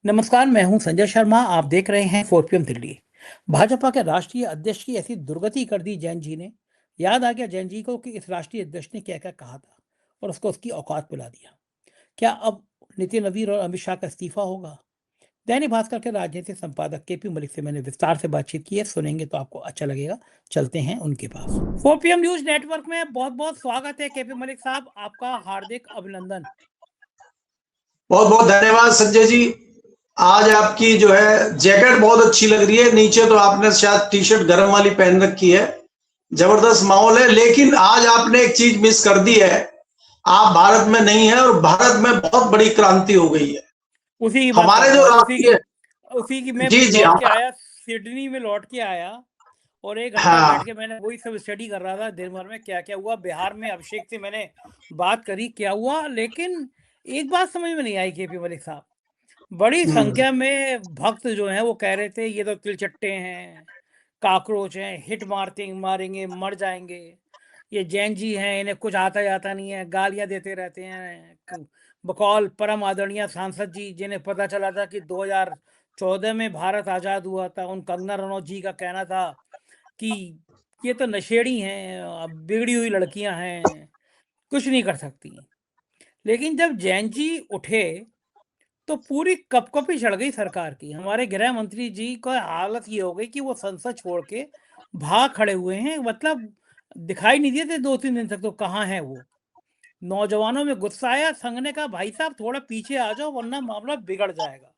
नमस्कार, मैं हूं संजय शर्मा। आप देख रहे हैं 4 PM दिल्ली। भाजपा के राष्ट्रीय अध्यक्ष की ऐसी दुर्गति कर दी जैन जी ने। याद आ गया जैन जी को कि इस राष्ट्रीय अध्यक्ष ने क्या क्या कहा था और उसको उसकी औकात पिला दिया। क्या अब नितिन नवीन और अमित शाह का इस्तीफा होगा? दैनिक भास्कर के राजनीतिक संपादक केपी मलिक से मैंने विस्तार से बातचीत की है, सुनेंगे तो आपको अच्छा लगेगा। चलते हैं उनके पास। 4 PM न्यूज नेटवर्क में बहुत बहुत स्वागत है केपी मलिक साहब, आपका हार्दिक अभिनंदन। बहुत बहुत धन्यवाद संजय जी। आज आपकी जो है जैकेट बहुत अच्छी लग रही है, नीचे तो आपने शायद टी शर्ट गर्म वाली पहन रखी है, जबरदस्त माहौल है। लेकिन आज आपने एक चीज मिस कर दी है, आप भारत में नहीं है और भारत में बहुत बड़ी क्रांति हो गई है। उसी की बात हमारे करता जो हूँ, राष्ट्रीय उसी की मैं जी जी लौट के हम आया, सिडनी में लौट के आया और 1 घंटा बैठ हाँ के मैंने वही सब स्टडी कर रहा था दिन भर में क्या क्या हुआ। बिहार में अभिषेक से मैंने बात करी क्या हुआ, लेकिन एक बात समझ में नहीं आई केपी मलिक साहब। बड़ी हम्म, संख्या में भक्त जो हैं वो कह रहे थे ये तो तिलचट्टे हैं, कॉकरोच हैं, हिट मारेंगे मर जाएंगे। ये जैन जी हैं, इन्हें कुछ आता जाता नहीं है, गालियां देते रहते हैं। बकौल परम आदरणीय सांसद जी, जिन्हें पता चला था कि 2014 में भारत आज़ाद हुआ था, उन कंगना रनौत जी का कहना था कि ये तो नशेड़ी हैं, बिगड़ी हुई लड़कियां हैं, कुछ नहीं कर सकती। लेकिन जब जैन जी उठे तो पूरी कपकपी चढ़ गई सरकार की। हमारे गृह मंत्री जी का हालत ये हो गई कि वो संसद छोड़ के भाग खड़े हुए हैं, मतलब दिखाई नहीं दिए थे 2-3 दिन तक। तो कहाँ है वो? नौजवानों में गुस्सा आया, संघ ने कहा भाई साहब थोड़ा पीछे आ जाओ वरना मामला बिगड़ जाएगा।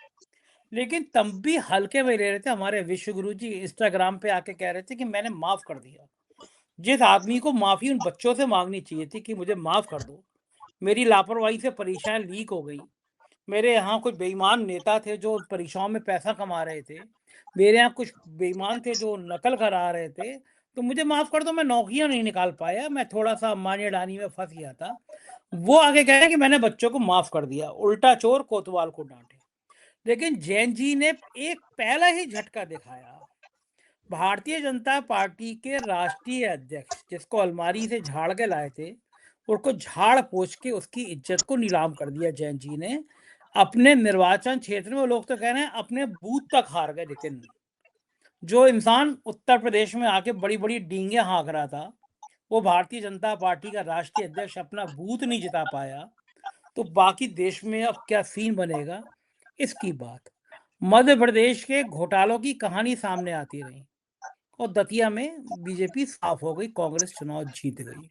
लेकिन तब भी हल्के में ले रहे थे। हमारे विश्व गुरु जी इंस्टाग्राम पे आके कह रहे थे कि मैंने माफ कर दिया। जिस आदमी को माफी उन बच्चों से मांगनी चाहिए थी कि मुझे माफ कर दो, मेरी लापरवाही से परीक्षाएं लीक हो गई, मेरे यहाँ कुछ बेईमान नेता थे जो परीक्षाओं में पैसा कमा रहे थे, मेरे यहाँ कुछ बेईमान थे जो नकल करा रहे थे, तो मुझे माफ कर दो, मैं नौकरियां नहीं निकाल पाया, मैं थोड़ा सा अंबानी अडानी में फंस गया था। वो आगे कह रहे हैं कि मैंने बच्चों को माफ कर दिया, उल्टा चोर कोतवाल को डांटे। लेकिन जैन जी ने एक पहला ही झटका दिखाया। भारतीय जनता पार्टी के राष्ट्रीय अध्यक्ष, जिसको अलमारी से झाड़ के लाए थे, उसको झाड़ पोछ के उसकी इज्जत को नीलाम कर दिया जैन जी ने। अपने निर्वाचन क्षेत्र में लोग तो कह रहे हैं अपने बूथ तक हार गए। लेकिन जो इंसान उत्तर प्रदेश में आके बड़ी बड़ी डींगे हाँक रहा था, वो भारतीय जनता पार्टी का राष्ट्रीय अध्यक्ष अपना बूथ नहीं जिता पाया, तो बाकी देश में अब क्या सीन बनेगा, इसकी बात। मध्य प्रदेश के घोटालों की कहानी सामने आती रही और दतिया में बीजेपी साफ हो गई, कांग्रेस चुनाव जीत गई।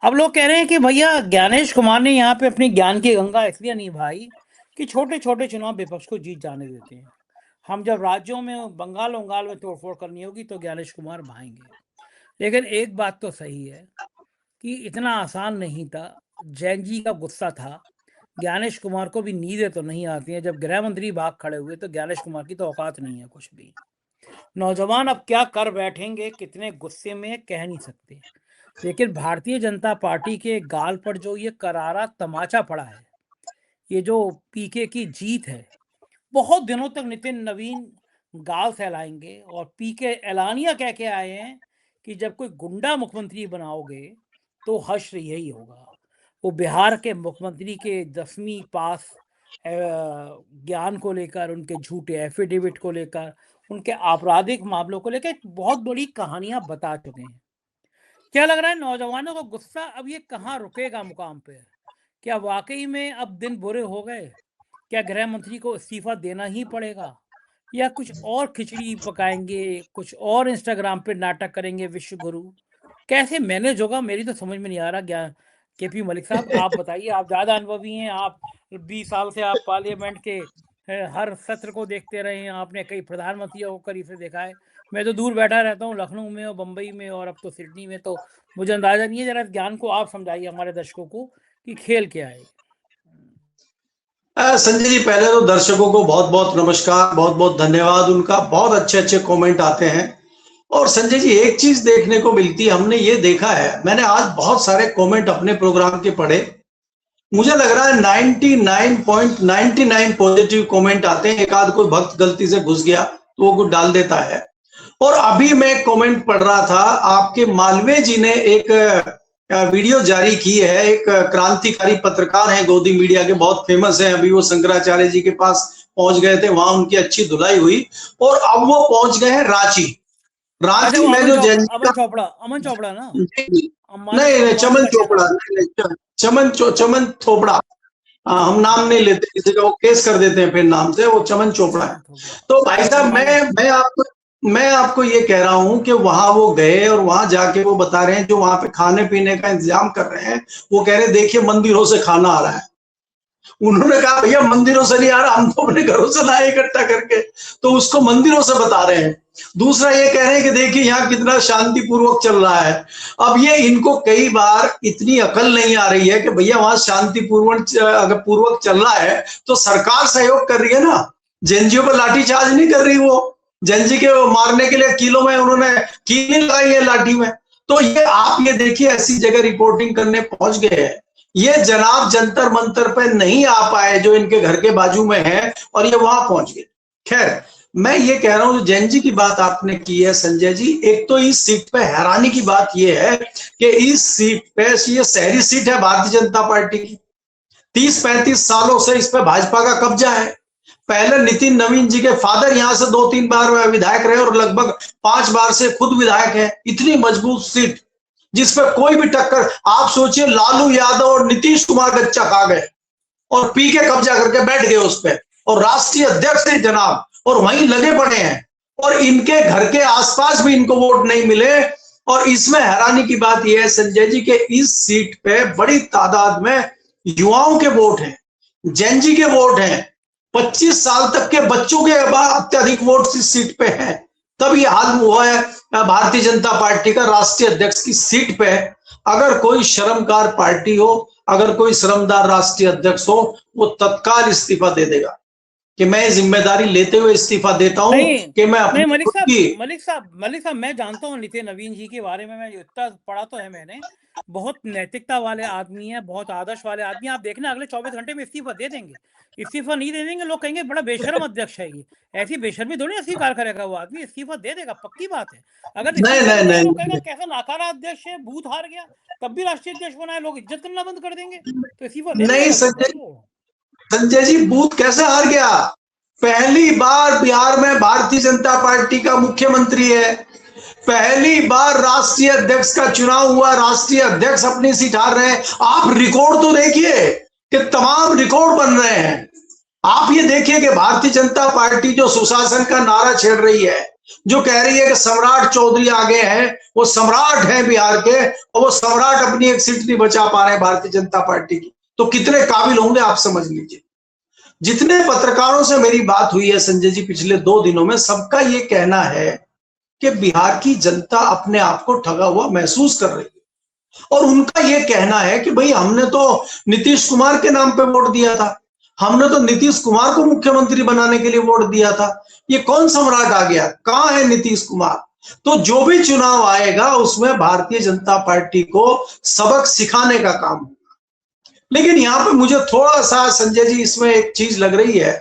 अब लोग कह रहे हैं कि भैया ज्ञानेश कुमार ने यहाँ पे अपनी ज्ञान की गंगा इसलिए नहीं भाई कि छोटे छोटे चुनाव विपक्ष को जीत जाने देते हैं। हम जब राज्यों में बंगाल उंगाल में तोड़फोड़ करनी होगी तो ज्ञानेश कुमार भाएंगे। लेकिन एक बात तो सही है कि इतना आसान नहीं था। जैन जी का गुस्सा था। ज्ञानेश कुमार को भी नींदें तो नहीं आती हैं। जब गृह मंत्री भाग खड़े हुए तो ज्ञानेश कुमार की तो औकात नहीं है कुछ भी। नौजवान अब क्या कर बैठेंगे, कितने गुस्से में, कह नहीं सकते। लेकिन भारतीय जनता पार्टी के गाल पर जो ये करारा तमाचा पड़ा है, ये जो पीके की जीत है, बहुत दिनों तक नितिन नवीन गाल फैलाएंगे। और पीके एलानिया कह के आए हैं कि जब कोई गुंडा मुख्यमंत्री बनाओगे तो हश्र यही होगा। वो बिहार के मुख्यमंत्री के 10वीं पास ज्ञान को लेकर, उनके झूठे एफिडेविट को लेकर, उनके आपराधिक मामलों को लेकर बहुत बड़ी कहानियां बता चुके हैं। क्या लग रहा है नौजवानों का गुस्सा अब ये कहाँ रुकेगा मुकाम पे? क्या वाकई में अब दिन बुरे हो गए? क्या गृह मंत्री को इस्तीफा देना ही पड़ेगा या कुछ और खिचड़ी पकाएंगे, कुछ और इंस्टाग्राम पे नाटक करेंगे विश्व गुरु? कैसे मैनेज होगा, मेरी तो समझ में नहीं आ रहा। क्या केपी मलिक साहब आप बताइए, आप ज़्यादा अनुभवी हैं। आप 20 साल से आप पार्लियामेंट के हर सत्र को देखते रहे हैं, आपने कई प्रधानमंत्रियों को करीब से देखा है। मैं तो दूर बैठा रहता हूँ लखनऊ में और बम्बई में और अब तो सिडनी में, तो मुझे अंदाज़ा नहीं है। जरा ज्ञान को आप समझाइए हमारे दर्शकों को कि खेल क्या है। संजय जी, पहले तो दर्शकों को बहुत बहुत नमस्कार, बहुत बहुत धन्यवाद। उनका बहुत अच्छे अच्छे कमेंट आते हैं। और संजय जी, एक चीज देखने को मिलती है, हमने ये देखा है, मैंने आज बहुत सारे कमेंट अपने प्रोग्राम के पढ़े, मुझे लग रहा है 99.99 पॉजिटिव कमेंट आते हैं। एक आध कोई भक्त गलती से घुस गया तो वो कुछ डाल देता है। और अभी मैं कमेंट पढ़ रहा था, आपके मालवीय जी ने एक वीडियो जारी की है। एक क्रांतिकारी पत्रकार हैं, गोदी मीडिया के, बहुत फेमस हैं। अभी वो शंकराचार्य जी के पास पहुंच गए थे, वहां उनकी अच्छी धुलाई हुई और अब वो पहुंच गए हैं रांची। अच्छा रांची वो में जो जैन अमन चोपड़ा ना, नहीं, नहीं, अम्बानी चमन का चेला। चोपड़ा नहीं, चमन थोपड़ा। हाँ, हम नाम नहीं लेते किसी का, वो केस कर देते हैं फिर नाम से, वो चमन चोपड़ा है। चमन चोपड़ा, तो भाई अच्छा साहब, अम्बानी। मैं आपको ये कह रहा हूं कि वहां वो गए और वहां जाके वो बता रहे हैं, जो वहां पे खाने पीने का इंतजाम कर रहे हैं, वो कह रहे हैं देखिए मंदिरों से खाना आ रहा है। उन्होंने कहा भैया मंदिरों से नहीं आ रहा, हमको अपने घरों से लाए इकट्ठा करके, तो उसको मंदिरों से बता रहे हैं। दूसरा ये कह रहे हैं कि देखिए यहाँ कितना शांतिपूर्वक चल रहा है। अब ये इनको कई बार इतनी अकल नहीं आ रही है कि भैया वहां शांतिपूर्वक अगर पूर्वक चल रहा है तो सरकार सहयोग कर रही है ना, जेएनजीओ पर लाठीचार्ज नहीं कर रही वो। जेएनजी के मारने के लिए किलो में उन्होंने कील लगाई है लाठी में। तो ये आप ये देखिए ऐसी जगह रिपोर्टिंग करने पहुंच गए हैं, ये जनाब जंतर मंतर पे नहीं आ पाए जो इनके घर के बाजू में है, और ये वहां पहुंच गए। खैर, मैं ये कह रहा हूं, जो जैन जी की बात आपने की है संजय जी, एक तो इस सीट पे हैरानी की बात ये है कि इस सीट पे, ये शहरी सीट है भारतीय जनता पार्टी की, 30-35 सालों से इस पे भाजपा का कब्जा है। पहले नितिन नवीन जी के फादर यहां से 2-3 बार विधायक रहे और लगभग 5 बार से खुद विधायक है। इतनी मजबूत सीट जिसपे कोई भी टक्कर, आप सोचिए लालू यादव और नीतीश कुमार कच्चा खा गए और पी के कब्जा करके बैठ गए उस पर, और राष्ट्रीय अध्यक्ष है जनाब, और वहीं लगे पड़े हैं, और इनके घर के आसपास भी इनको वोट नहीं मिले। और इसमें हैरानी की बात यह है संजय जी के इस सीट पे बड़ी तादाद में युवाओं के वोट हैं, जैन जी के वोट हैं, 25 साल तक के बच्चों के अत्यधिक वोट इस सीट पे हैं। तब ये हाल हुआ है भारतीय जनता पार्टी का राष्ट्रीय अध्यक्ष की सीट पे। अगर कोई शर्मकार पार्टी हो, अगर कोई शर्मदार राष्ट्रीय अध्यक्ष हो, वो तत्काल इस्तीफा दे देगा कि मैं जिम्मेदारी लेते हुए इस्तीफा देता हूं कि मैं नहीं, अपनी मलिक साहब मैं जानता हूँ नितिन नवीन जी के बारे में, मैं इतना पढ़ा तो है मैंने, बहुत नैतिकता वाले आदमी है, बहुत आदर्श वाले आदमी। आप देखना अगले 24 घंटे में इस्तीफा दे देंगे। इस्तीफा नहीं दे देंगे, लोग कहेंगे बड़ा बेशर्म अध्यक्ष है ये। ऐसी बेशर्मी थोड़ी स्वीकार करेगा वो आदमी, इस्तीफा दे देगा, पक्की बात है। अगर नहीं इस्तीफा नहीं नहीं देगा, नहीं लोग कहेगा नहीं, कैसा नाकारा अध्यक्ष है, बूथ हार गया, तब भी राष्ट्रीय अध्यक्ष बनाए, लोग इज्जत करना बंद कर देंगे। तो इस्तीफा दे नहीं देगा बिल्कुल वो। संजय जी, बूथ कैसे हार गया? पहली बार बिहार में भारतीय जनता पार्टी का मुख्यमंत्री है, पहली बार राष्ट्रीय अध्यक्ष का चुनाव हुआ, राष्ट्रीय अध्यक्ष अपनी सीट हार रहे हैं। आप रिकॉर्ड तो देखिए कि तमाम रिकॉर्ड बन रहे हैं। आप ये देखिए कि भारतीय जनता पार्टी जो सुशासन का नारा छेड़ रही है, जो कह रही है कि सम्राट चौधरी आगे हैं, वो सम्राट है बिहार के, और वो सम्राट अपनी एक सीट नहीं बचा पा रहे हैं भारतीय जनता पार्टी की, तो कितने काबिल होंगे आप समझ लीजिए। जितने पत्रकारों से मेरी बात हुई है संजय जी पिछले 2 दिनों में, सबका ये कहना है कि बिहार की जनता अपने आप को ठगा हुआ महसूस कर रही है, और उनका ये कहना है कि भाई हमने तो नीतीश कुमार के नाम पे वोट दिया था, हमने तो नीतीश कुमार को मुख्यमंत्री बनाने के लिए वोट दिया था, ये कौन सम्राट आ गया, कहां है नीतीश कुमार? तो जो भी चुनाव आएगा उसमें भारतीय जनता पार्टी को सबक सिखाने का काम होगा। लेकिन यहां पे मुझे थोड़ा सा संजय जी इसमें एक चीज लग रही है,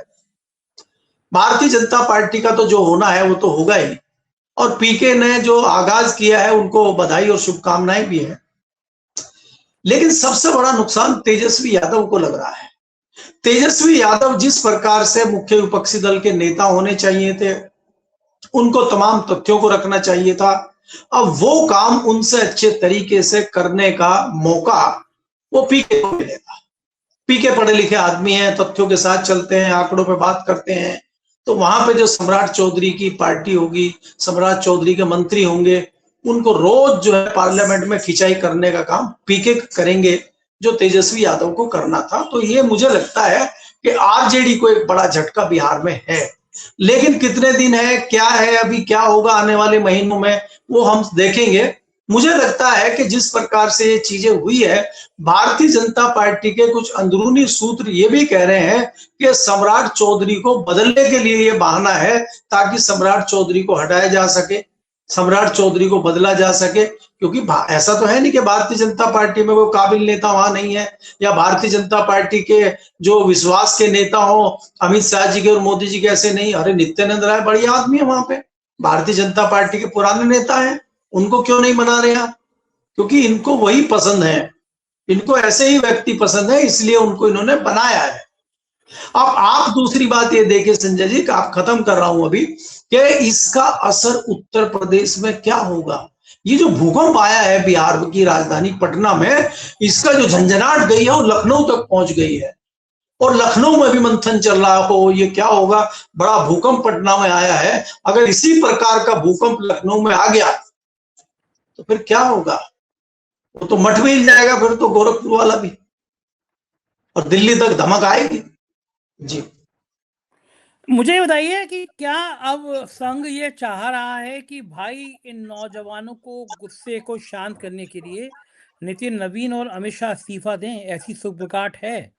भारतीय जनता पार्टी का तो जो होना है वो तो होगा ही, और पीके ने जो आगाज किया है उनको बधाई और शुभकामनाएं भी है। लेकिन सबसे बड़ा नुकसान तेजस्वी यादव को लग रहा है। तेजस्वी यादव जिस प्रकार से मुख्य विपक्षी दल के नेता होने चाहिए थे, उनको तमाम तथ्यों को रखना चाहिए था, अब वो काम उनसे अच्छे तरीके से करने का मौका वो पीके को मिलेगा। पीके पढ़े लिखे आदमी हैं, तथ्यों के साथ चलते हैं, आंकड़ों पे बात करते हैं, तो वहां पे जो सम्राट चौधरी की पार्टी होगी, सम्राट चौधरी के मंत्री होंगे, उनको रोज जो है पार्लियामेंट में खिंचाई करने का काम पीके करेंगे, जो तेजस्वी यादव को करना था। तो ये मुझे लगता है कि आरजेडी को एक बड़ा झटका बिहार में है। लेकिन कितने दिन है, क्या है, अभी क्या होगा आने वाले महीनों में, वो हम देखेंगे। मुझे लगता है कि जिस प्रकार से ये चीजें हुई है, भारतीय जनता पार्टी के कुछ अंदरूनी सूत्र ये भी कह रहे हैं कि सम्राट चौधरी को बदलने के लिए ये बहाना है, ताकि सम्राट चौधरी को हटाया जा सके, सम्राट चौधरी को बदला जा सके। क्योंकि ऐसा तो है नहीं कि भारतीय जनता पार्टी में कोई काबिल नेता वहां नहीं है, या भारतीय जनता पार्टी के जो विश्वास के नेता हो अमित शाह जी के और मोदी जी के ऐसे नहीं। अरे नित्यानंद राय बढ़िया आदमी है वहां पे, भारतीय जनता पार्टी के पुराने नेता हैं, उनको क्यों नहीं बना रहे आप? क्योंकि इनको वही पसंद है, इनको ऐसे ही व्यक्ति पसंद है, इसलिए उनको इन्होंने बनाया है। अब आप दूसरी बात ये देखिए संजय जी, कि आप खत्म कर रहा हूं अभी, कि इसका असर उत्तर प्रदेश में क्या होगा। ये जो भूकंप आया है बिहार की राजधानी पटना में, इसका जो झंझनाहट गई है वो लखनऊ तक पहुंच गई है, और लखनऊ में भी मंथन चल रहा हो ये क्या होगा। बड़ा भूकंप पटना में आया है, अगर इसी प्रकार का भूकंप लखनऊ में आ गया तो फिर क्या होगा, वो तो मठ में हिल जाएगा फिर तो गोरखपुर वाला भी, और दिल्ली तक धमक आएगी। जी मुझे ये बताइए कि क्या अब संघ ये चाह रहा है कि भाई इन नौजवानों को गुस्से को शांत करने के लिए नितिन नवीन और अमित शाह इस्तीफा दें, ऐसी सुगबुगाहट है?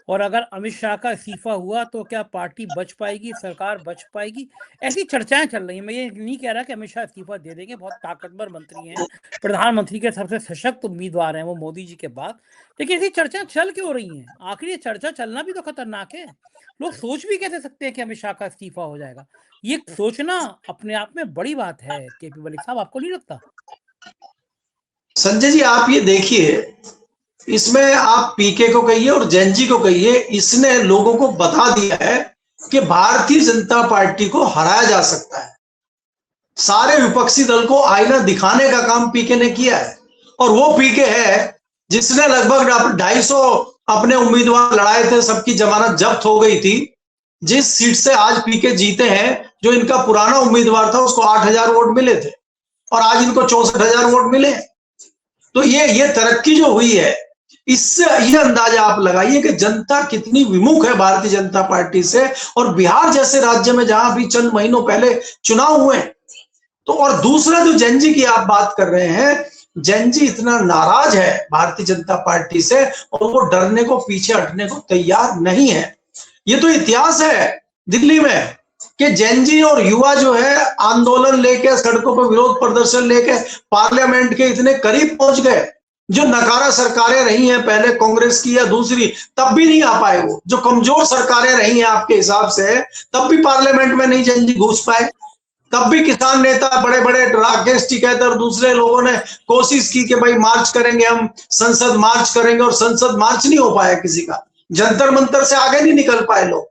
और अगर अमित शाह का इस्तीफा हुआ तो क्या पार्टी बच पाएगी, सरकार बच पाएगी? ऐसी चर्चाएं चल रही हैं। मैं ये नहीं कह रहा कि अमित शाह इस्तीफा दे देंगे, बहुत ताकतवर मंत्री हैं, प्रधानमंत्री के सबसे सशक्त उम्मीदवार हैं वो मोदी जी के बाद, लेकिन ऐसी चर्चाएं चल क्यों रही हैं? आखिर ये चर्चा चलना भी तो खतरनाक है। लोग सोच भी कैसे सकते हैं कि अमित शाह का इस्तीफा हो जाएगा? ये सोचना अपने आप में बड़ी बात है। केपी मलिक साहब, आपको नहीं लगता? संजय जी, आप ये देखिए, इसमें आप पीके को कहिए और जैनजी को कहिए, इसने लोगों को बता दिया है कि भारतीय जनता पार्टी को हराया जा सकता है। सारे विपक्षी दल को आईना दिखाने का काम पीके ने किया है, और वो पीके है जिसने लगभग 250 अपने उम्मीदवार लड़ाए थे, सबकी जमानत जब्त हो गई थी। जिस सीट से आज पीके जीते हैं, जो इनका पुराना उम्मीदवार था उसको 8,000 वोट मिले थे, और आज इनको 64,000 वोट मिले। तो ये तरक्की जो हुई है, इससे ये अंदाजा आप लगाइए कि जनता कितनी विमुख है भारतीय जनता पार्टी से। और बिहार जैसे राज्य में जहां भी चंद महीनों पहले चुनाव हुए, तो और दूसरा जो जैनजी की आप बात कर रहे हैं, जैनजी इतना नाराज है भारतीय जनता पार्टी से, और वो डरने को, पीछे हटने को तैयार नहीं है। ये तो इतिहास है दिल्ली में कि जैनजी और युवा जो है आंदोलन लेके, सड़कों पर विरोध प्रदर्शन लेके पार्लियामेंट के इतने करीब पहुंच गए। जो नकारा सरकारें रही हैं पहले कांग्रेस की या दूसरी, तब भी नहीं आ पाए। वो जो कमजोर सरकारें रही हैं आपके हिसाब से, तब भी पार्लियामेंट में नहीं जैनजी घुस पाए। तब भी किसान नेता, बड़े बड़े राकेश टिकैत और दूसरे लोगों ने कोशिश की कि भाई मार्च करेंगे, हम संसद मार्च करेंगे, और संसद मार्च नहीं हो पाया किसी का। जंतर मंतर से आगे नहीं निकल पाए लोग।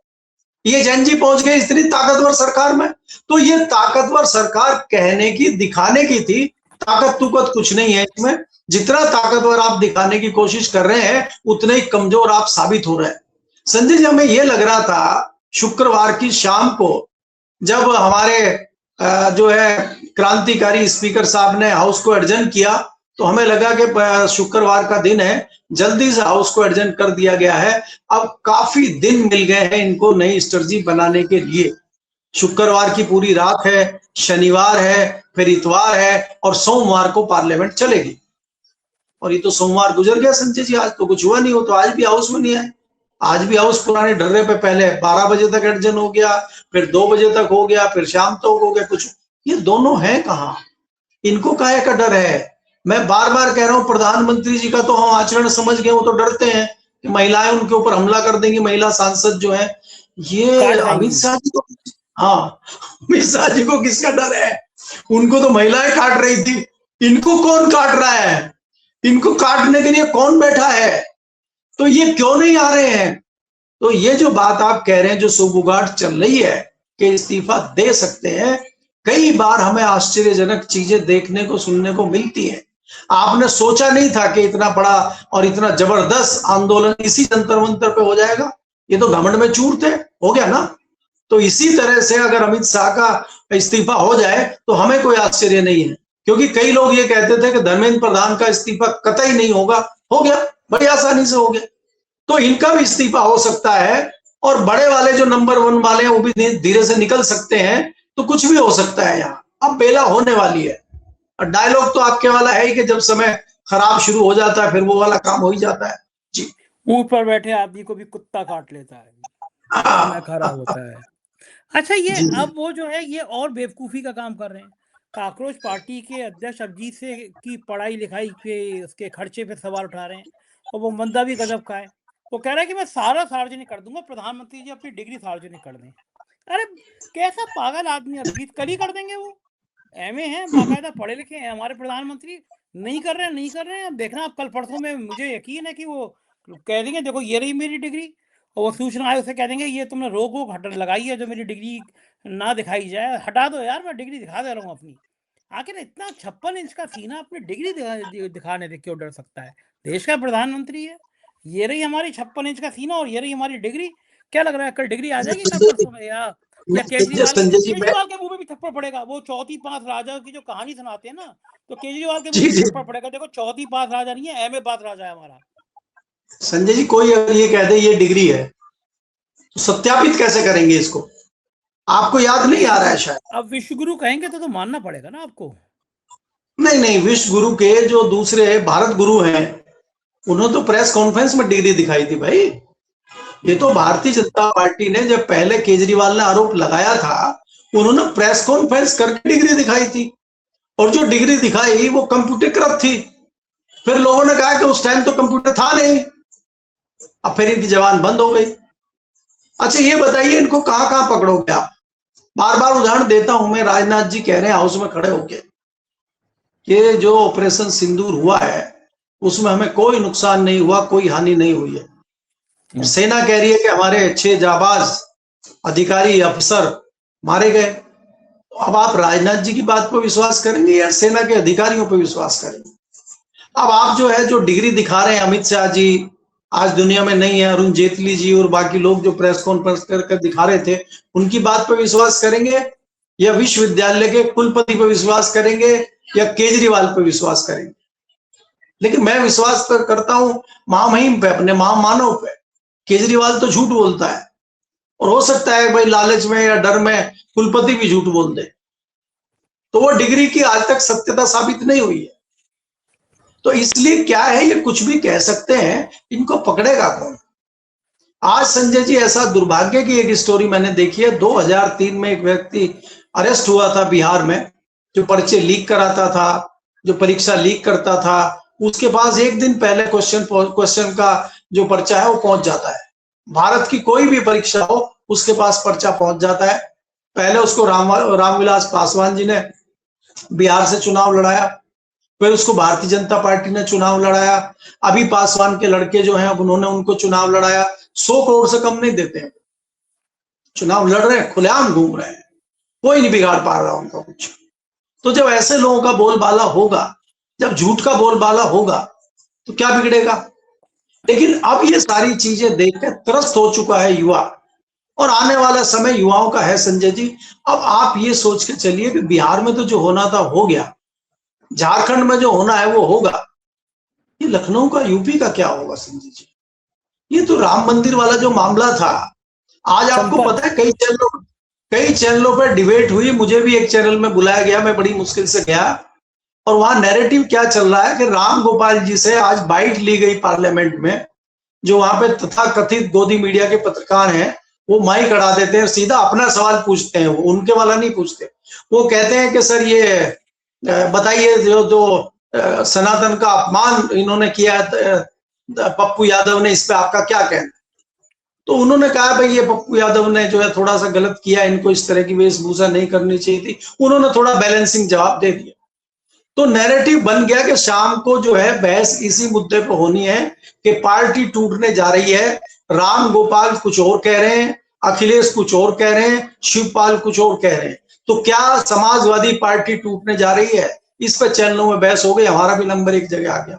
ये जैनजी पहुंच गए इतनी ताकतवर सरकार में। तो ये ताकतवर सरकार कहने की, दिखाने की थी, ताकत तुकत कुछ नहीं है इसमें। जितना ताकतवर आप दिखाने की कोशिश कर रहे हैं, उतने ही कमजोर आप साबित हो रहे हैं। संजय जी, हमें यह लग रहा था शुक्रवार की शाम को, जब हमारे जो है क्रांतिकारी स्पीकर साहब ने हाउस को एडजर्न किया, तो हमें लगा कि शुक्रवार का दिन है, जल्दी से हाउस को एडजर्न कर दिया गया है। अब काफी दिन मिल गए हैं इनको नई स्ट्रेटजी बनाने के लिए। शुक्रवार की पूरी रात है, शनिवार है, फिर इतवार है, और सोमवार को पार्लियामेंट चलेगी। और ये तो सोमवार गुजर गया संजय जी, आज तो कुछ हुआ नहीं। हो तो आज भी हाउस में नहीं आए। आज भी हाउस पुराने ढर्रे पे पहले 12 बजे तक एडजर्न हो गया, फिर 2 बजे तक हो गया, फिर शाम तक हो गया। कुछ ये दोनों है कहाँ? इनको काहे का डर है? मैं बार बार कह रहा हूँ, प्रधानमंत्री जी का तो हम आचरण समझ गए, वो तो डरते हैं कि महिलाएं उनके ऊपर हमला कर देंगी, महिला सांसद जो है। ये अमित शाह जी को, हाँ, अमित शाह जी को किसका डर है? उनको तो महिलाएं काट रही थी, इनको कौन काट रहा है? इनको काटने के लिए कौन बैठा है? तो ये क्यों नहीं आ रहे हैं? तो ये जो बात आप कह रहे हैं, जो सुगबुगाहट चल रही है कि इस्तीफा दे सकते हैं, कई बार हमें आश्चर्यजनक चीजें देखने को, सुनने को मिलती है। आपने सोचा नहीं था कि इतना बड़ा और इतना जबरदस्त आंदोलन इसी जंतर मंतर पे हो जाएगा। ये तो घमंड में चूर थे, हो गया ना। तो इसी तरह से अगर अमित शाह का इस्तीफा हो जाए तो हमें कोई आश्चर्य नहीं है, क्योंकि कई लोग ये कहते थे कि धर्मेंद्र प्रधान का इस्तीफा कतई नहीं होगा। हो गया, बड़ी आसानी से हो गया। तो इनका भी इस्तीफा हो सकता है, और बड़े वाले जो नंबर 1 वाले हैं वो भी धीरे से निकल सकते हैं। तो कुछ भी हो सकता है यहाँ। अब बेला होने वाली है। और डायलॉग तो आपके वाला है ही कि जब समय खराब शुरू हो जाता है फिर वो वाला काम हो ही जाता है। जी, ऊपर बैठे आदमी को भी कुत्ता काट लेता है, समय खराब होता है। अच्छा, ये जी, अब वो जो है ये और बेवकूफ़ी का काम कर रहे हैं। कॉकरोच पार्टी के अध्यक्ष अभिजीत से की पढ़ाई लिखाई पे, उसके खर्चे पे सवाल उठा रहे हैं, और वो बंदा भी गजब का है। वो कह रहा है कि मैं सारा सार्वजनिक कर दूंगा, प्रधानमंत्री जी अपनी डिग्री सार्वजनिक कर दें। अरे कैसा पागल आदमी अभिजीत, कल ही कर देंगे वो। एमए हैं, बाकायदा पढ़े लिखे हैं हमारे प्रधानमंत्री, नहीं कर रहे हैं, नहीं कर रहे हैं। अब देखना, आप कल परसों में मुझे यकीन है कि वो कह देंगे देखो ये रही मेरी डिग्री। और वो सूचना आयोग से कह देंगे ये तुमने रोक वोक हट लगाई है जो मेरी डिग्री ना दिखाई जाए, हटा दो यार, मैं डिग्री दिखा दे रहा हूँ अपनी। आखिर इतना 56 इंच का सीना अपनी डिग्री दिखाने से क्यों डर सकता है? देश का प्रधानमंत्री है, ये रही हमारी 56 इंच का सीना और ये रही हमारी डिग्री। क्या लग रहा है कल डिग्री आ जाएगी, कल संजय जी, परसों में? या केजरीवाल संजय जी, मैं केजरीवाल के मुंह में भी थप्पड़ पड़ेगा। वो चौथी पास राजा की जो कहानी सुनाते हैं ना, तो केजरीवाल के मुंह जी में भी जी थप्पड़ पड़ेगा। देखो चौथी पास राजा नहीं है, एमए पास राजा है हमारा। संजय जी, कोई अगर ये कह दे ये डिग्री है तो सत्यापित कैसे करेंगे इसको? आपको याद नहीं आ रहा है शायद। अब विश्वगुरु कहेंगे तो मानना पड़ेगा ना आपको। नहीं नहीं, विश्व गुरु के जो दूसरे भारत गुरु हैं, उन्होंने तो प्रेस कॉन्फ्रेंस में डिग्री दिखाई थी भाई। ये तो भारतीय जनता पार्टी ने जब पहले केजरीवाल ने आरोप लगाया था, उन्होंने प्रेस कॉन्फ्रेंस करके डिग्री दिखाई थी, और जो डिग्री दिखाई वो कंप्यूटरकृत थी। फिर लोगों ने कहा कि उस टाइम तो कंप्यूटर था नहीं, अब फिर इनकी जबान बंद हो गई। अच्छा ये बताइए, इनको कहां कहां पकड़ोगे आप? बार बार उदाहरण देता हूं मैं, राजनाथ जी कह रहे हैं हाउस में खड़े होके कि जो ऑपरेशन सिंदूर हुआ है उसमें हमें कोई नुकसान नहीं हुआ, कोई हानि नहीं हुई है। सेना कह रही है कि हमारे 6 जाबाज अधिकारी अफसर मारे गए। तो अब आप राजनाथ जी की बात पर विश्वास करेंगे या सेना के अधिकारियों पर विश्वास करेंगे? अब आप जो है जो डिग्री दिखा रहे हैं, अमित शाह जी आज दुनिया में नहीं है, अरुण जेटली जी और बाकी लोग जो प्रेस कॉन्फ्रेंस कर दिखा रहे थे, उनकी बात पर विश्वास करेंगे या विश्वविद्यालय के कुलपति पर विश्वास करेंगे या केजरीवाल पर विश्वास करेंगे? लेकिन मैं विश्वास करता हूं महामहिम पे, अपने महामानव पे। केजरीवाल तो झूठ बोलता है, और हो सकता है भाई लालच में या डर में कुलपति भी झूठ बोल दे, तो वो डिग्री की आज तक सत्यता साबित नहीं हुई है। तो इसलिए क्या है, ये कुछ भी कह सकते हैं, इनको पकड़ेगा कौन? आज संजय जी ऐसा दुर्भाग्य की एक स्टोरी मैंने देखी है। 2003 में एक व्यक्ति अरेस्ट हुआ था बिहार में, जो पर्चे लीक कराता था, जो परीक्षा लीक करता था। उसके पास एक दिन पहले क्वेश्चन का जो पर्चा है वो पहुंच जाता है। भारत की कोई भी परीक्षा हो, उसके पास पर्चा पहुंच जाता है। पहले उसको रामविलास पासवान जी ने बिहार से चुनाव लड़ाया, फिर उसको भारतीय जनता पार्टी ने चुनाव लड़ाया। अभी पासवान के लड़के जो हैं, अब उन्होंने उनको चुनाव लड़ाया। 100 करोड़ से कम नहीं देते हैं, चुनाव लड़ रहे हैं, खुलेआम घूम रहे हैं, कोई नहीं बिगाड़ पा रहा उनका कुछ। तो जब ऐसे लोगों का बोलबाला होगा, जब झूठ का बोलबाला होगा, तो क्या बिगड़ेगा? लेकिन अब ये सारी चीजें देखकर त्रस्त हो चुका है युवा, और आने वाला समय युवाओं का है संजय जी। अब आप ये सोच के चलिए कि बिहार में तो जो होना था हो गया, झारखंड में जो होना है वो होगा, ये लखनऊ का, यूपी का क्या होगा संजय जी? ये तो राम मंदिर वाला जो मामला था, आज आपको पता है कई चैनलों पर डिबेट हुई। मुझे भी एक चैनल में बुलाया गया, मैं बड़ी मुश्किल से गया, और वहां नैरेटिव क्या चल रहा है कि राम गोपाल जी से आज बाइट ली गई पार्लियामेंट में। जो वहां पे तथाकथित गोदी मीडिया के पत्रकार हैं, वो माइक अड़ा देते हैं, सीधा अपना सवाल पूछते हैं, वो उनके वाला नहीं पूछते। वो कहते हैं कि सर ये बताइए, जो सनातन का अपमान इन्होंने किया है पप्पू यादव ने, इस पे आपका क्या कहना? तो उन्होंने कहा भाई ये पप्पू यादव ने जो है थोड़ा सा गलत किया, इनको इस तरह की वेशभूषा नहीं करनी चाहिए थी। उन्होंने थोड़ा बैलेंसिंग जवाब दे दिया। तो नैरेटिव बन गया कि शाम को जो है बहस इसी मुद्दे पर होनी है कि पार्टी टूटने जा रही है। राम गोपाल कुछ और कह रहे हैं, अखिलेश कुछ और कह रहे हैं, शिवपाल कुछ और कह रहे हैं। तो क्या समाजवादी पार्टी टूटने जा रही है? इस पर चैनलों में बहस हो गई, हमारा भी नंबर एक जगह आ गया।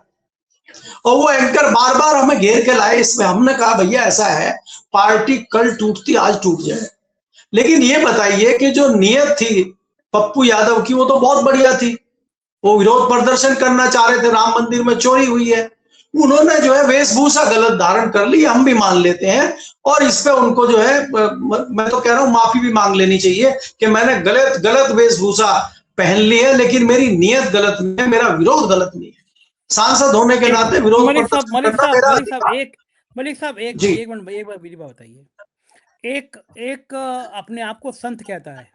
और वो एंकर बार बार हमें घेर के लाए इसमें। हमने कहा भैया ऐसा है, पार्टी कल टूटती आज टूट जाए, लेकिन ये बताइए कि जो नियत थी पप्पू यादव की वो तो बहुत बढ़िया थी। वो विरोध प्रदर्शन करना चाह रहे थे, राम मंदिर में चोरी हुई है, उन्होंने जो है वेशभूषा गलत धारण कर ली, हम भी मान लेते हैं। और इस पे उनको जो है मैं तो कह रहा हूं माफी भी मांग लेनी चाहिए कि मैंने गलत वेशभूषा पहन ली है, लेकिन मेरी नियत गलत नहीं है, मेरा विरोध गलत नहीं है। सांसद होने के नाते विरोध प्रदर्शन करना मेरा अधिकार। मलिक साहब एक जी एक मिनट, एक बार मेरी बात बताइए। एक एक अपने आप को संत कहता है।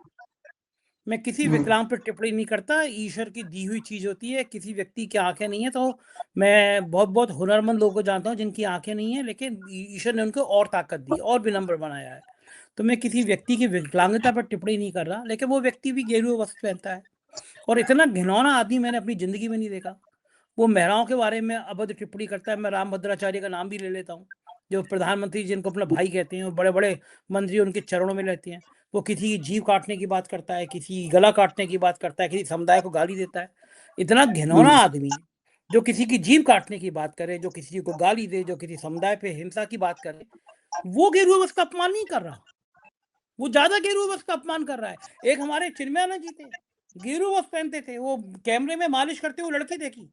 मैं किसी विकलांग पर टिप्पणी नहीं करता, ईश्वर की दी हुई चीज होती है। किसी व्यक्ति की आंखें नहीं है, तो मैं बहुत बहुत हुनरमंद लोगों को जानता हूँ जिनकी आंखें नहीं है, लेकिन ईश्वर ने उनको और ताकत दी और विनम्र बनाया है। तो मैं किसी व्यक्ति की विकलांगता पर टिप्पणी नहीं कर रहा, लेकिन वो व्यक्ति भी गेरुए वस्त्र पहनता है, और इतना घिनौना आदमी मैंने अपनी जिंदगी में नहीं देखा। वो महिलाओं के बारे में अभद्र टिप्पणी करता है, मैं राम भद्राचार्य का नाम भी ले लेता हूँ। जो प्रधानमंत्री जिनको अपना भाई कहते हैं, वो बड़े बड़े मंत्री उनके चरणों में रहते हैं, वो किसी की जीभ काटने की बात करता है, किसी की गला काटने की बात करता है, किसी समुदाय को गाली देता है। इतना घिनौना आदमी जो किसी की जीभ काटने की बात करे, जो किसी को गाली दे, जो किसी समुदाय पे हिंसा की बात करे, वो गेरुआ वस्त्र का अपमान नहीं कर रहा, वो ज्यादा गेरुआ वस्त्र का अपमान कर रहा है। एक हमारे चिन्मयानंद जी थे, गेरुआ वस्त्र पहनते थे, वो कैमरे में मालिश करते हुए लड़के देखी।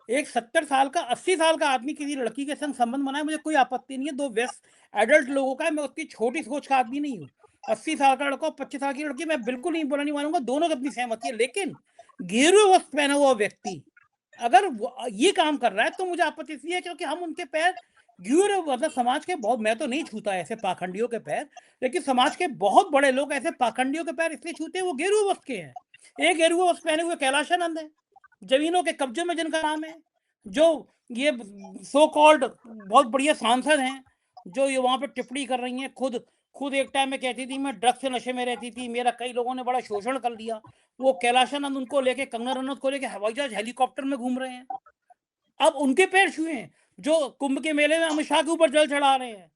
एक 70 साल का 80 साल का आदमी किसी लड़की के संग संबंध बनाए, मुझे कोई आपत्ति नहीं है, दो व्यस्त एडल्ट लोगों का है, मैं उसकी छोटी सोच का आदमी नहीं हूँ। 80 साल का लड़का और 25 साल की लड़की, मैं बिल्कुल नहीं बुरा नहीं मानूंगा, दोनों की अपनी सहमति है। लेकिन गेरुआ वस्त्र पहना हुआ व्यक्ति अगर ये काम कर रहा है तो मुझे आपत्ति इसलिए है क्योंकि हम उनके पैर मतलब समाज के बहुत, मैं तो नहीं छूता ऐसे पाखंडियों के पैर, लेकिन समाज के बहुत बड़े लोग ऐसे पाखंडियों के पैर इसलिए छूते हैं, वो गेरुआ वस्त्र के हैं। एक गेरुआ वस्त्र पहने हुए कैलाशानंद है, जमीनों के कब्जे में जिनका नाम है, जो ये सो कॉल्ड बहुत बढ़िया सांसद हैं, जो ये वहां पे टिप्पणी कर रही हैं, खुद एक टाइम में कहती थी मैं ड्रग्स से नशे में रहती थी, मेरा कई लोगों ने बड़ा शोषण कर लिया, वो कैलाशानंद उनको लेके, कंगना रनौत को लेके हवाई जहाज हेलीकॉप्टर में घूम रहे हैं। अब उनके पैर छुए हैं, जो कुंभ के मेले में अमित शाह के ऊपर जल चढ़ा रहे हैं,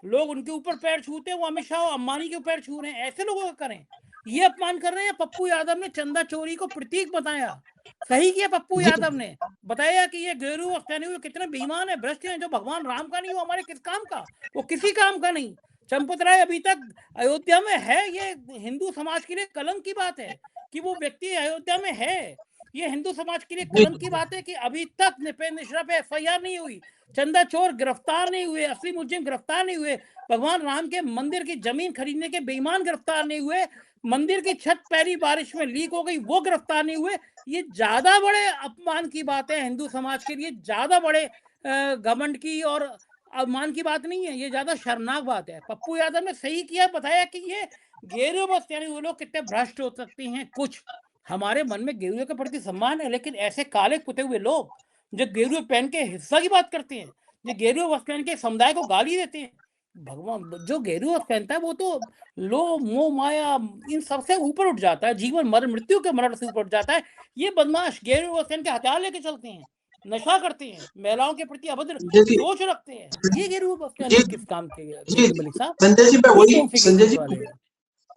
लोग उनके ऊपर पैर छूते हैं, वो अमित शाह और अंबानी के पैर छू रहे हैं, ऐसे लोगों का करें, ये अपमान कर रहे हैं। पप्पू यादव ने चंदा चोरी को प्रतीक बताया, सही किया पप्पू यादव ने, बताया कि ये गेरुआ पहने हुए कितने बेईमान है, भ्रष्ट हैं, जो भगवान राम का नहीं, वो हमारे किस काम का, वो किसी काम का नहीं। चंपत राय अभी तक अयोध्या में है, ये हिंदू समाज के लिए कलंक की बात है कि वो व्यक्ति अयोध्या में है, ये हिंदू समाज के लिए कलंक की बात है कि अभी तक नृपेंद्र मिश्रा पे एफआईआर नहीं हुई, चंदा चोर गिरफ्तार नहीं हुए, असली मुजरिम गिरफ्तार नहीं हुए, भगवान राम के मंदिर की जमीन खरीदने के बेईमान गिरफ्तार नहीं हुए, मंदिर की छत पहली बारिश में लीक हो गई वो गिरफ्तार नहीं हुए। ये ज्यादा बड़े अपमान की बात है हिंदू समाज के लिए, ज्यादा बड़े घमंड की और अपमान की बात नहीं है, ये ज्यादा शर्मनाक बात है। पप्पू यादव ने सही किया, बताया कि ये गेरुआ वस्त्र यानी वो लोग कितने भ्रष्ट हो सकते हैं। कुछ हमारे मन में गेरुए के प्रति सम्मान है, लेकिन ऐसे काले कुत्ते हुए लोग जो गेरुए पहन के हिस्सा की बात करते हैं, जो गेरुआ वस्त्र पहन के समुदाय को गाली देते हैं, भगवान जो गेरुआ वस्त्र पहनता है वो तो लोभ मोह माया इन सबसे ऊपर उठ जाता है, जीवन मरण मृत्यु के मरण से ऊपर उठ जाता है। ये बदमाश गेरुआ वस्त्र पहन के हथियार लेके चलते हैं, नशा करते हैं, महिलाओं के प्रति अभद्र सोच रखते हैं, ये गेरुआ वस्त्र पहन के किस काम के मलिक साहब? संजय जी मैं वही संजय जी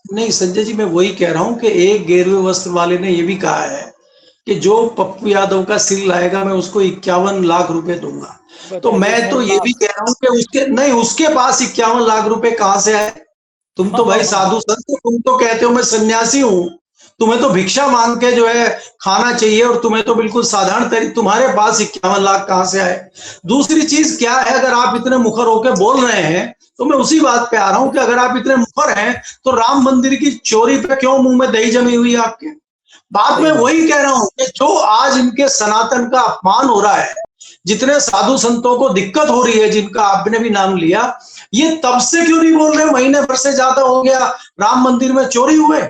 नहीं संजय जी मैं वही कह रहा हूं कि एक गेरुए वस्त्र वाले ने ये भी कहा है कि जो पप्पू यादव का सिर लाएगा मैं उसको 51 लाख रुपए दूंगा। तो मैं तो ये भी कह रहा हूं कि उसके पास 51 लाख रुपए कहां से आए? तुम तो भाई साधु संत, तुम तो कहते हो मैं सन्यासी हूं, तुम्हें तो भिक्षा मांग के जो है खाना चाहिए और तुम्हें तो बिल्कुल साधारण तरीके, तुम्हारे पास 51 लाख कहां से आए? दूसरी चीज क्या है, अगर आप इतने मुखर होकर बोल रहे हैं तो मैं उसी बात पे आ रहा हूं कि अगर आप इतने मुखर हैं तो राम मंदिर की चोरी पे क्यों मुंह में दही जमी हुई है आपके? बात में वही कह रहा हूं कि जो आज इनके सनातन का अपमान हो रहा है, जितने साधु संतों को दिक्कत हो रही है, जिनका आपने भी नाम लिया, ये तब से क्यों नहीं बोल रहे? महीने भर से ज्यादा हो गया राम मंदिर में चोरी हुए,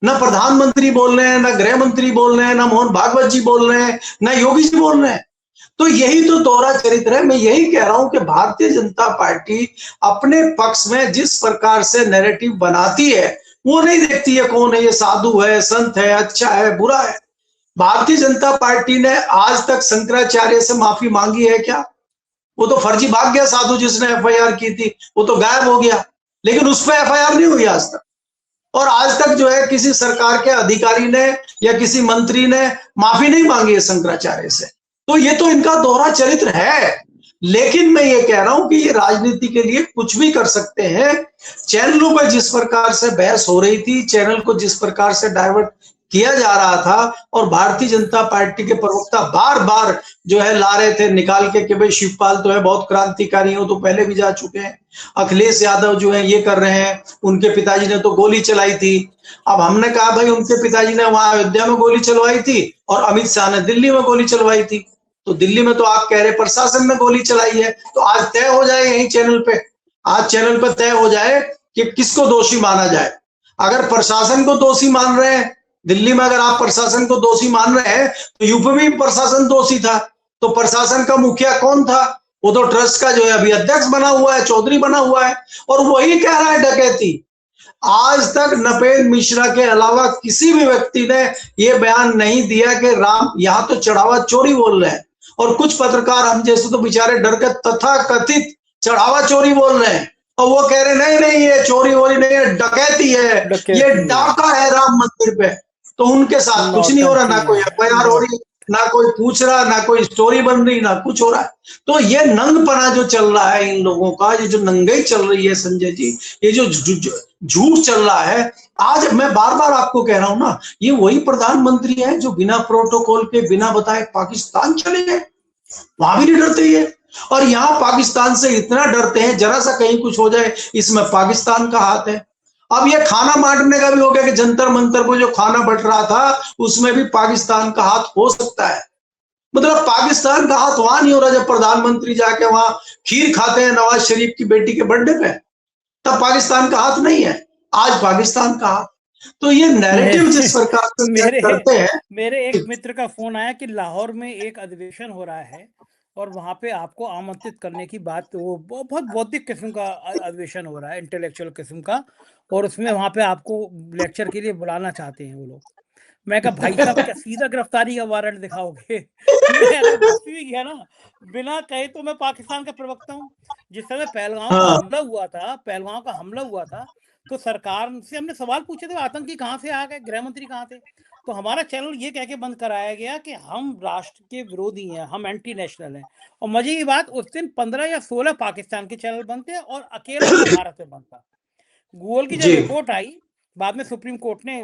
ना प्रधानमंत्री बोल रहे हैं, ना गृह मंत्री बोल रहे हैं, ना मोहन भागवत जी बोल रहे हैं, ना योगी जी बोल रहे हैं। तो यही तो दोहरा चरित्र है। मैं यही कह रहा हूं कि भारतीय जनता पार्टी अपने पक्ष में जिस प्रकार से नैरेटिव बनाती है वो नहीं देखती है कौन है ये, साधु है, संत है, अच्छा है, बुरा है। भारतीय जनता पार्टी ने आज तक शंकराचार्य से माफी मांगी है क्या? वो तो फर्जी भाग गया साधु जिसने एफआईआर की थी, वो तो गायब हो गया, लेकिन उस पर एफआईआर नहीं हुई आज तक। और आज तक जो है किसी सरकार के अधिकारी ने या किसी मंत्री ने माफी नहीं मांगी है शंकराचार्य से। तो ये तो इनका दोहरा चरित्र है। लेकिन मैं ये कह रहा हूं कि ये राजनीति के लिए कुछ भी कर सकते हैं। चैनलों पर जिस प्रकार से बहस हो रही थी, चैनल को जिस प्रकार से डाइवर्ट किया जा रहा था, और भारतीय जनता पार्टी के प्रवक्ता बार बार जो है ला रहे थे निकाल के कि भाई शिवपाल तो है बहुत क्रांतिकारी हो, तो पहले भी जा चुके हैं, अखिलेश यादव जो है ये कर रहे हैं, उनके पिताजी ने तो गोली चलाई थी। अब हमने कहा भाई उनके पिताजी ने वहां अयोध्या में गोली चलवाई थी और अमित शाह ने दिल्ली में गोली चलवाई थी, तो दिल्ली में तो आप कह रहे प्रशासन ने गोली चलाई है। तो आज तय हो जाए यही चैनल पे, आज चैनल पे तय हो जाए कि किसको दोषी माना जाए। अगर प्रशासन को दोषी मान रहे हैं, दिल्ली में अगर आप प्रशासन को दोषी मान रहे हैं तो यूपी में भी प्रशासन दोषी था। तो प्रशासन का मुखिया कौन था? वो तो ट्रस्ट का जो है अभी अध्यक्ष बना हुआ है, चौधरी बना हुआ है, और वही कह रहा है डकैती। आज तक नृपेंद्र मिश्रा के अलावा किसी भी व्यक्ति ने यह बयान नहीं दिया कि राम यहां तो चढ़ावा चोरी बोल रहे हैं। और कुछ पत्रकार हम जैसे तो बेचारे डर के तथा कथित चढ़ावा चोरी बोल रहे हैं, और वो कह रहे नहीं नहीं ये चोरी वोरी नहीं है, डकैती है, ये डाका है राम मंदिर पे। तो उनके साथ कुछ नहीं हो रहा, ना कोई एफआईआर हो रही, ना कोई पूछ रहा, ना कोई स्टोरी बन रही, ना कुछ हो रहा है। तो ये नंगपना जो चल रहा है इन लोगों का, ये जो नंगाई चल रही है संजय जी, ये जो झूठ चल रहा है, आज मैं बार बार आपको कह रहा हूं ना, ये वही प्रधानमंत्री है जो बिना प्रोटोकॉल के बिना बताए पाकिस्तान चले गए, वहां भी नहीं डरते ये। और यहाँ पाकिस्तान से इतना डरते हैं, जरा सा कहीं कुछ हो जाए इसमें पाकिस्तान का हाथ है। अब ये खाना बांटने का भी हो गया कि जंतर मंतर को जो खाना बंट रहा था उसमें भी पाकिस्तान का हाथ हो सकता है। मतलब पाकिस्तान का हाथ वहां नहीं हो रहा जब प्रधानमंत्री जाके वहां खीर खाते हैं नवाज शरीफ की बेटी के बर्थडे पे, तब पाकिस्तान का हाथ नहीं है, आज पाकिस्तान का हाथ। तो ये नैरेटिव जिस प्रकार से सेट करते हैं। मेरे एक मित्र का फोन आया कि लाहौर में एक अधिवेशन हो रहा है और वहां पे आपको आमंत्रित करने की बात, वो बहुत बौद्धिक किस्म का अधिवेशन हो रहा है, इंटेलेक्चुअल किस्म का, और उसमें वहां पे आपको लेक्चर के लिए बुलाना चाहते हैं वो लोग। मैं कहा भाई साहब क्या सीधा गिरफ्तारी का वारंट दिखाओगे? मैं अगर बस भी गया ना बिना कहे तो मैं पाकिस्तान का प्रवक्ता हूँ। जिस समय पहलगाम का हमला हुआ था, पहलगाम का हमला हुआ था, तो सरकार से हमने सवाल पूछे थे आतंकी कहाँ से आ गए, गृह मंत्री कहाँ थे, तो हमारा चैनल ये कह के बंद कराया गया कि हम राष्ट्र के विरोधी हैं, हम एंटी नेशनल हैं। और मजे की बात, उस दिन 15 या 16 पाकिस्तान के चैनल बंद थे और अकेला मैं भारत में बंद था। गूगल की जब रिपोर्ट आई बाद में सुप्रीम कोर्ट ने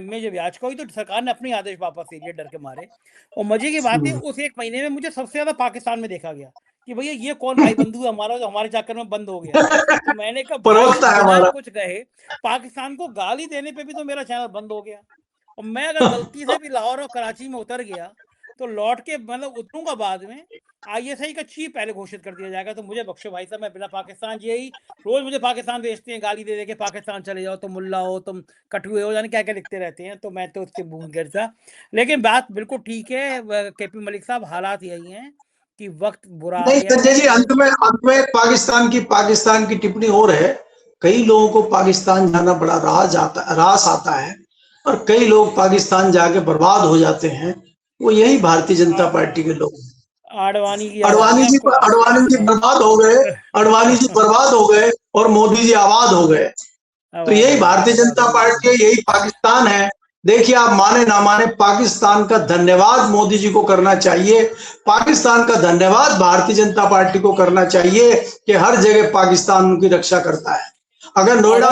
में जब याचिका हुई तो सरकार ने अपनी आदेश वापस ले लिए डर के मारे। और मजे की बात है उस एक महीने में मुझे सबसे ज्यादा पाकिस्तान में देखा गया कि भैया ये कौन भाई बंधु हमारा जो हमारे चक्कर में बंद हो गया। तो मैंने कहा भाई बिना कुछ कहे पाकिस्तान को गाली देने पे भी तो मेरा चैनल बंद हो गया। और मैं अगर गलती से भी लाहौर और कराची में उतर गया तो लौट के मतलब उतरूंगा बाद में, आईएसआई का चीफ पहले घोषित कर दिया जाएगा। तो मुझे बख्शो भाई साहब, मैं बिना पाकिस्तान, यही रोज मुझे पाकिस्तान भेजते हैं गाली दे दे के, पाकिस्तान चले जाओ, तुम मुल्ला हो, तुम कटुए हो, जाने क्या क्या लिखते रहते हैं। तो मैं तो उससे भूल गया था। लेकिन बात बिल्कुल ठीक है केपी मलिक साहब, हालात यही हैं कि वक्त बुरा आ नहीं गया संजय जी, है। अंत में पाकिस्तान की टिप्पणी और है। कई लोगों को पाकिस्तान जाना बड़ा रास आता है, और कई लोग पाकिस्तान जाके बर्बाद हो जाते हैं, वो यही भारतीय जनता पार्टी के लोग हैं। आडवाणी जी बर्बाद हो गए, अडवाणी जी बर्बाद हो गए और मोदी जी आबाद हो गए। तो यही भारतीय जनता पार्टी है, यही पाकिस्तान है। देखिए आप माने ना माने, पाकिस्तान का धन्यवाद मोदी जी को करना चाहिए, पाकिस्तान का धन्यवाद भारतीय जनता पार्टी को करना चाहिए कि हर जगह पाकिस्तान उनकी रक्षा करता है। अगर नोएडा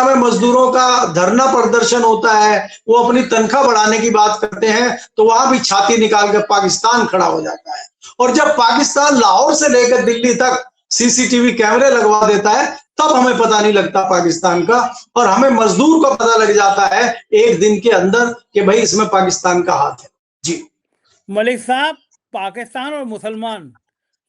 में मजदूरों का धरना प्रदर्शन होता है, वो अपनी तनख्वाह बढ़ाने की बात करते हैं, तो वहां भी छाती निकाल कर पाकिस्तान खड़ा हो जाता है। और जब पाकिस्तान लाहौर से लेकर दिल्ली तक सीसीटीवी कैमरे लगवा देता है, तब हमें पता नहीं लगता पाकिस्तान का, और हमें मजदूर को पता लग जाता है एक दिन के अंदर कि भाई इसमें पाकिस्तान का हाथ है। जी मलिक साहब, पाकिस्तान और मुसलमान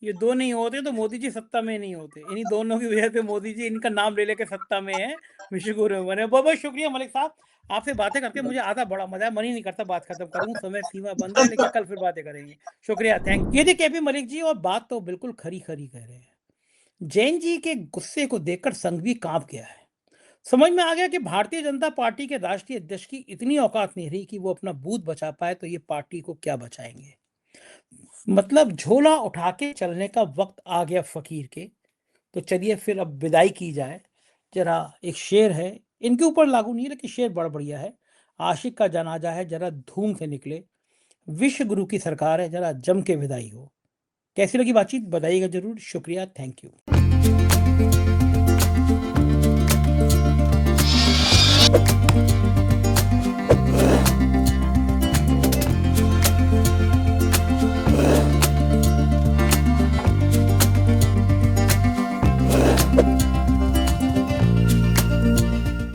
ये दो नहीं होते तो मोदी जी सत्ता में नहीं होते। इन्हीं दोनों की वजह से मोदी जी इनका नाम ले लेके सत्ता में है, विश्वगुरु बने। बहुत बहुत शुक्रिया मलिक साहब, आपसे बातें करके मुझे आता बड़ा मजा है। मन ही नहीं करता बात खत्म करूं, समय सीमा बंद है, लेकिन कल फिर बातें करेंगे। शुक्रिया, थैंक यू। ये थे केपी मलिक जी, और बात तो बिल्कुल खरी खरी कह रहे हैं। जैन जी के गुस्से को देखकर संघ भी कांप गया है। समझ में आ गया कि भारतीय जनता पार्टी के राष्ट्रीय अध्यक्ष की इतनी औकात नहीं रही कि वो अपना बूथ बचा पाए, तो ये पार्टी को क्या बचाएंगे। मतलब झोला उठा के चलने का वक्त आ गया फकीर के। तो चलिए फिर अब विदाई की जाए। जरा एक शेर है, इनके ऊपर लागू नहीं है लेकिन शेर बड़ा बढ़िया है। आशिक का जनाजा है, जरा धूम से निकले, विश्व गुरु की सरकार है, जरा जम के विदाई हो। कैसी लगी बातचीत बताइएगा जरूर। शुक्रिया, थैंक यू।